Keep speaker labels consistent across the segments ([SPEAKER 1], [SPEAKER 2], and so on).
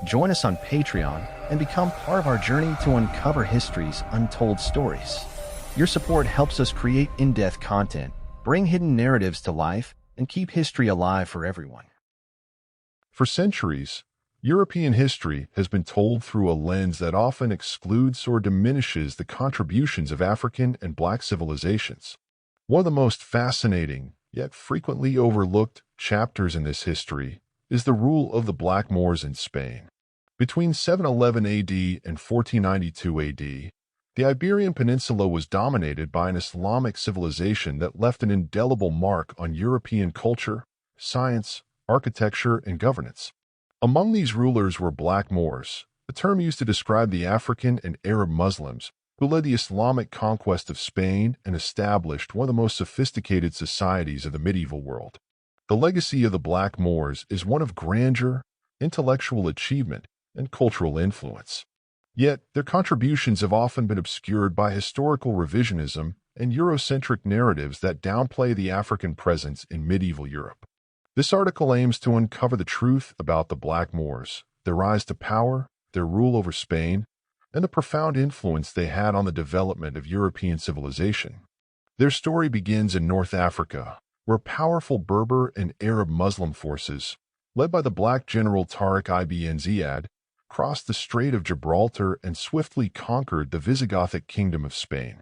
[SPEAKER 1] Join us on Patreon and become part of our journey to uncover history's untold stories. Your support helps us create in-depth content, bring hidden narratives to life, and keep history alive for everyone.
[SPEAKER 2] For centuries, European history has been told through a lens that often excludes or diminishes the contributions of African and Black civilizations. One of the most fascinating, yet frequently overlooked, chapters in this history is the rule of the Black Moors in Spain. Between 711 AD and 1492 AD, the Iberian Peninsula was dominated by an Islamic civilization that left an indelible mark on European culture, science, architecture, and governance. Among these rulers were Black Moors, a term used to describe the African and Arab Muslims who led the Islamic conquest of Spain and established one of the most sophisticated societies of the medieval world. The legacy of the Black Moors is one of grandeur, intellectual achievement, and cultural influence. Yet, their contributions have often been obscured by historical revisionism and Eurocentric narratives that downplay the African presence in medieval Europe. This article aims to uncover the truth about the Black Moors, their rise to power, their rule over Spain, and the profound influence they had on the development of European civilization. Their story begins in North Africa, where powerful Berber and Arab Muslim forces, led by the Black General Tariq ibn Ziyad, crossed the Strait of Gibraltar and swiftly conquered the Visigothic Kingdom of Spain.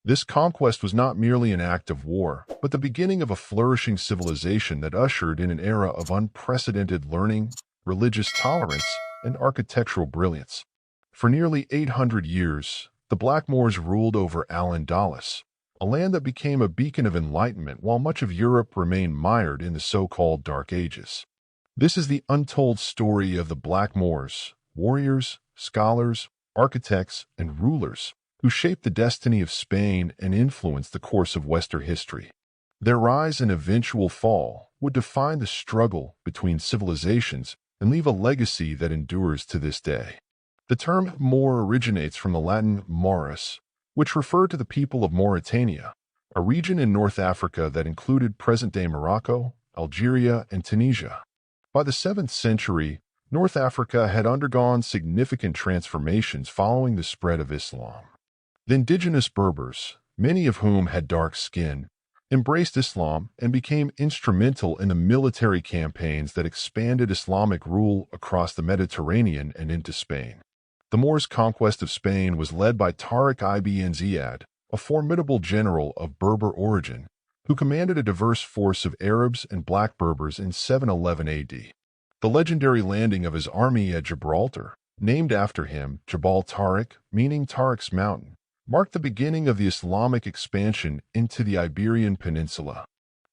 [SPEAKER 2] This conquest was not merely an act of war, but the beginning of a flourishing civilization that ushered in an era of unprecedented learning, religious tolerance, and architectural brilliance. For nearly 800 years, the Black Moors ruled over Al-Andalus, a land that became a beacon of enlightenment while much of Europe remained mired in the so-called Dark Ages. This is the untold story of the Black Moors, warriors, scholars, architects, and rulers who shaped the destiny of Spain and influenced the course of Western history. Their rise and eventual fall would define the struggle between civilizations and leave a legacy that endures to this day. The term Moor originates from the Latin Maurus, which referred to the people of Mauritania, a region in North Africa that included present-day Morocco, Algeria, and Tunisia. By the 7th century, North Africa had undergone significant transformations following the spread of Islam. The indigenous Berbers, many of whom had dark skin, embraced Islam and became instrumental in the military campaigns that expanded Islamic rule across the Mediterranean and into Spain. The Moors' conquest of Spain was led by Tariq ibn Ziyad, a formidable general of Berber origin, who commanded a diverse force of Arabs and Black Berbers in 711 AD. The legendary landing of his army at Gibraltar, named after him, Jabal Tariq, meaning Tariq's mountain, marked the beginning of the Islamic expansion into the Iberian Peninsula.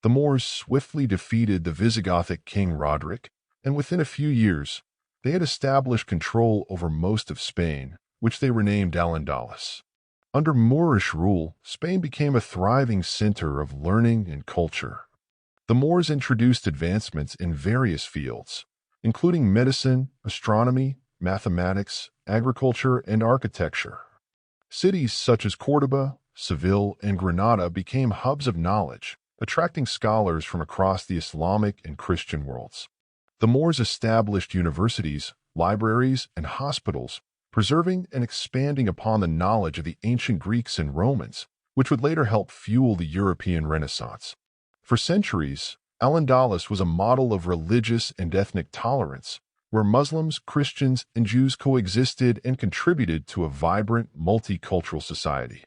[SPEAKER 2] The Moors swiftly defeated the Visigothic king Roderick, and within a few years, they had established control over most of Spain, which they renamed Al-Andalus. Under Moorish rule, Spain became a thriving center of learning and culture. The Moors introduced advancements in various fields, including medicine, astronomy, mathematics, agriculture, and architecture. Cities such as Córdoba, Seville, and Granada became hubs of knowledge, attracting scholars from across the Islamic and Christian worlds. The Moors established universities, libraries, and hospitals, preserving and expanding upon the knowledge of the ancient Greeks and Romans, which would later help fuel the European Renaissance. For centuries, Al-Andalus was a model of religious and ethnic tolerance, where Muslims, Christians, and Jews coexisted and contributed to a vibrant, multicultural society.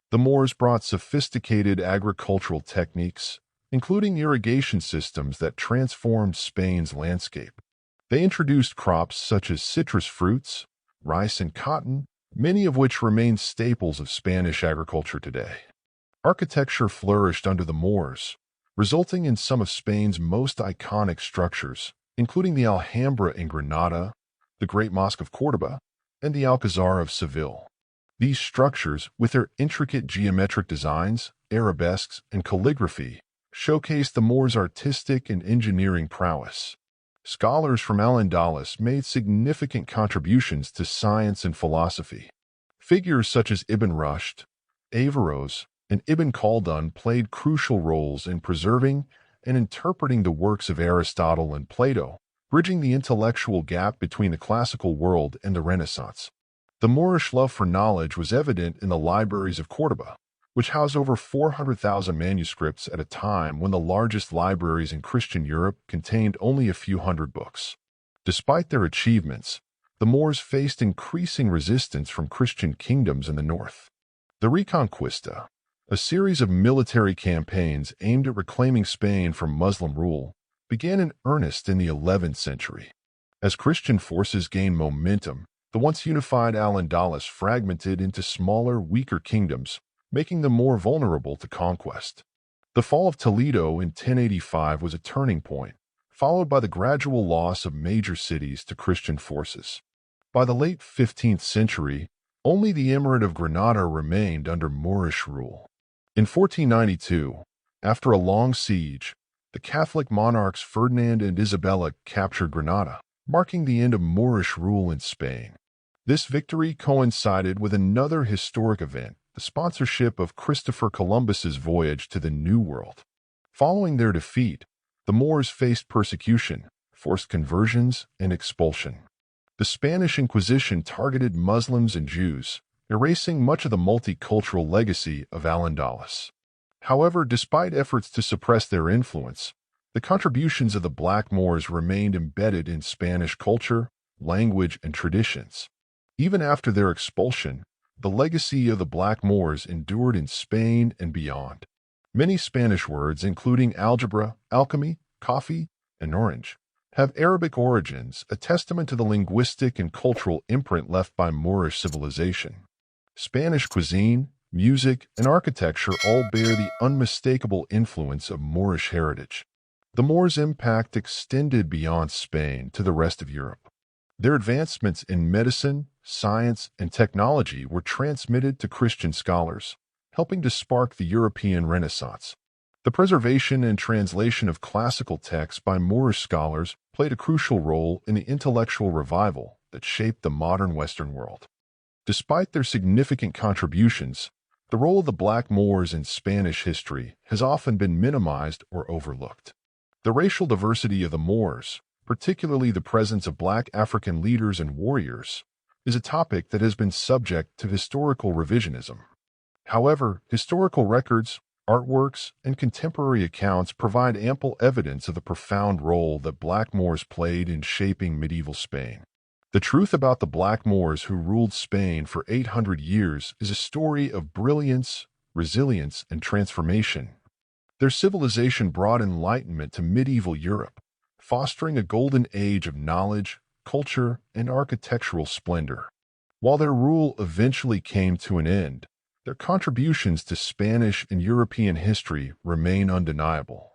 [SPEAKER 2] The Moors brought sophisticated agricultural techniques, including irrigation systems that transformed Spain's landscape. They introduced crops such as citrus fruits, rice, and cotton, many of which remain staples of Spanish agriculture today. Architecture flourished under the Moors, resulting in some of Spain's most iconic structures, including the Alhambra in Granada, the Great Mosque of Córdoba, and the Alcazar of Seville. These structures, with their intricate geometric designs, arabesques, and calligraphy, showcased the Moors' artistic and engineering prowess. Scholars from Al-Andalus made significant contributions to science and philosophy. Figures such as Ibn Rushd, Averroes, and Ibn Khaldun played crucial roles in preserving and interpreting the works of Aristotle and Plato, bridging the intellectual gap between the classical world and the Renaissance. The Moorish love for knowledge was evident in the libraries of Córdoba, which housed over 400,000 manuscripts at a time when the largest libraries in Christian Europe contained only a few hundred books. Despite their achievements, the Moors faced increasing resistance from Christian kingdoms in the north. The Reconquista, a series of military campaigns aimed at reclaiming Spain from Muslim rule, began in earnest in the 11th century. As Christian forces gained momentum, the once unified Al-Andalus fragmented into smaller, weaker kingdoms, making them more vulnerable to conquest. The fall of Toledo in 1085 was a turning point, followed by the gradual loss of major cities to Christian forces. By the late 15th century, only the Emirate of Granada remained under Moorish rule. In 1492, after a long siege, the Catholic monarchs Ferdinand and Isabella captured Granada, marking the end of Moorish rule in Spain. This victory coincided with another historic event, the sponsorship of Christopher Columbus's voyage to the New World. Following their defeat, the Moors faced persecution, forced conversions, and expulsion. The Spanish Inquisition targeted Muslims and Jews, erasing much of the multicultural legacy of Al-Andalus. However, despite efforts to suppress their influence, the contributions of the Black Moors remained embedded in Spanish culture, language, and traditions. Even after their expulsion, the legacy of the Black Moors endured in Spain and beyond. Many Spanish words, including algebra, alchemy, coffee, and orange, have Arabic origins, a testament to the linguistic and cultural imprint left by Moorish civilization. Spanish cuisine, music, and architecture all bear the unmistakable influence of Moorish heritage. The Moors' impact extended beyond Spain to the rest of Europe. Their advancements in medicine, science, and technology were transmitted to Christian scholars, helping to spark the European Renaissance. The preservation and translation of classical texts by Moorish scholars played a crucial role in the intellectual revival that shaped the modern Western world. Despite their significant contributions, the role of the Black Moors in Spanish history has often been minimized or overlooked. The racial diversity of the Moors, particularly the presence of Black African leaders and warriors, is a topic that has been subject to historical revisionism. However, historical records, artworks, and contemporary accounts provide ample evidence of the profound role that Black Moors played in shaping medieval Spain. The truth about the Black Moors who ruled Spain for 800 years is a story of brilliance, resilience, and transformation. Their civilization brought enlightenment to medieval Europe, fostering a golden age of knowledge, culture, and architectural splendor. While their rule eventually came to an end, their contributions to Spanish and European history remain undeniable.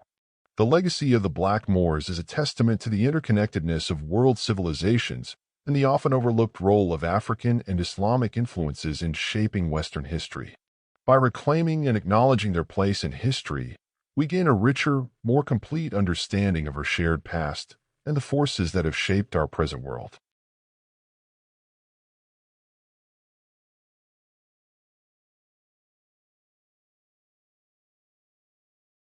[SPEAKER 2] The legacy of the Black Moors is a testament to the interconnectedness of world civilizations and the often overlooked role of African and Islamic influences in shaping Western history. By reclaiming and acknowledging their place in history, we gain a richer, more complete understanding of our shared past and the forces that have shaped our present world.